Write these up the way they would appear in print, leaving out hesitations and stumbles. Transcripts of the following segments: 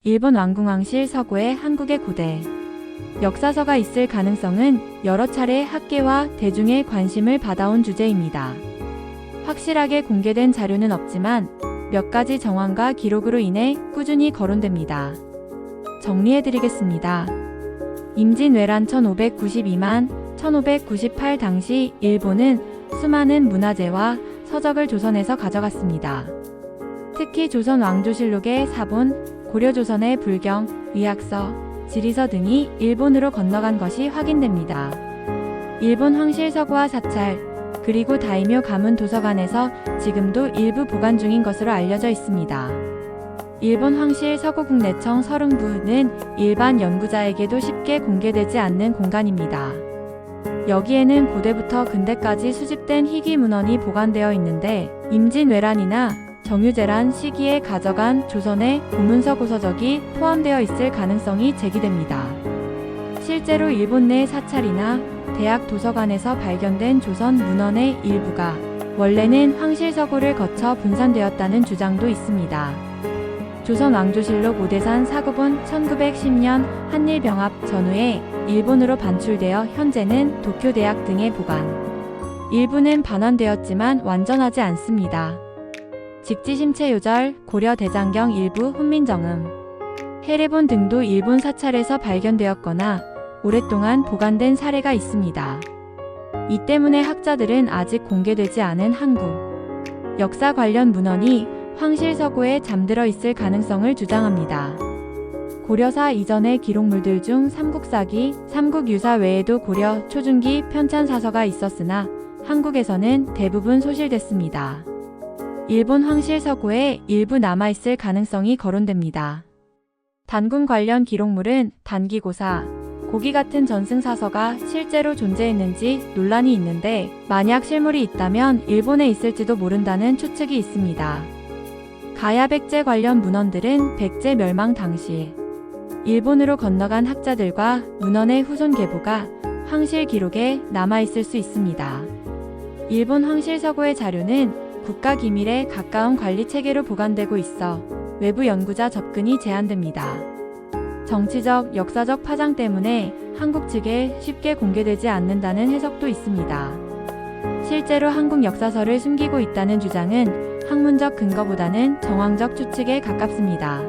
일본 왕궁왕실 서고의 한국의 고대 역사서가 있을 가능성은 여러 차례 학계와 대중의 관심을 받아온 주제입니다. 확실하게 공개된 자료는 없지만 몇 가지 정황과 기록으로 인해 꾸준히 거론됩니다. 정리해드리겠습니다. 임진왜란 1592만 1598 당시 일본은 수많은 문화재와 서적을 조선에서 가져갔습니다. 특히 조선 왕조실록의 사본, 고려조선의 불경, 의학서, 지리서 등이 일본으로 건너간 것이 확인됩니다. 일본 황실서고와 사찰, 그리고 다이묘 가문 도서관에서 지금도 일부 보관 중인 것으로 알려져 있습니다. 일본 황실 서고국내청 서릉부는 일반 연구자에게도 쉽게 공개되지 않는 공간입니다. 여기에는 고대부터 근대까지 수집된 희귀 문헌이 보관되어 있는데 임진왜란이나 정유재란 시기에 가져간 조선의 고문서 고서적이 포함되어 있을 가능성이 제기됩니다. 실제로 일본 내 사찰이나 대학 도서관에서 발견된 조선 문헌의 일부가 원래는 황실서고를 거쳐 분산되었다는 주장도 있습니다. 조선 왕조실록 오대산 사고본 1910년 한일병합 전후에 일본으로 반출되어 현재는 도쿄대학 등에 보관. 일부는 반환되었지만 완전하지 않습니다. 직지심체요절, 고려대장경 일부 훈민정음, 해례본 등도 일본 사찰에서 발견되었거나 오랫동안 보관된 사례가 있습니다. 이 때문에 학자들은 아직 공개되지 않은 한국 역사 관련 문헌이 황실서고에 잠들어 있을 가능성을 주장합니다. 고려사 이전의 기록물들 중 삼국사기, 삼국유사 외에도 고려, 초중기 편찬사서가 있었으나 한국에서는 대부분 소실됐습니다. 일본 황실서고에 일부 남아있을 가능성이 거론됩니다. 단군 관련 기록물은 단기고사, 고기 같은 전승사서가 실제로 존재했는지 논란이 있는데 만약 실물이 있다면 일본에 있을지도 모른다는 추측이 있습니다. 가야 백제 관련 문헌들은 백제 멸망 당시 일본으로 건너간 학자들과 문헌의 후손 계보가 황실 기록에 남아있을 수 있습니다. 일본 황실서고의 자료는 국가기밀에 가까운 관리체계로 보관되고 있어 외부 연구자 접근이 제한됩니다. 정치적, 역사적 파장 때문에 한국 측에 쉽게 공개되지 않는다는 해석도 있습니다. 실제로 한국 역사서를 숨기고 있다는 주장은 학문적 근거보다는 정황적 추측에 가깝습니다.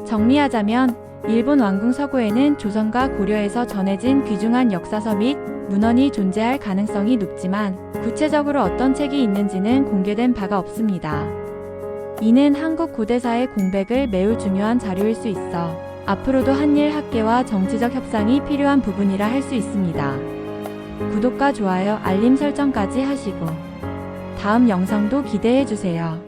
정리하자면 일본 왕궁 서고에는 조선과 고려에서 전해진 귀중한 역사서 및 문헌이 존재할 가능성이 높지만 구체적으로 어떤 책이 있는지는 공개된 바가 없습니다. 이는 한국 고대사의 공백을 메울 중요한 자료일 수 있어 앞으로도 한일 학계와 정치적 협상이 필요한 부분이라 할 수 있습니다. 구독과 좋아요, 알림 설정까지 하시고 다음 영상도 기대해주세요.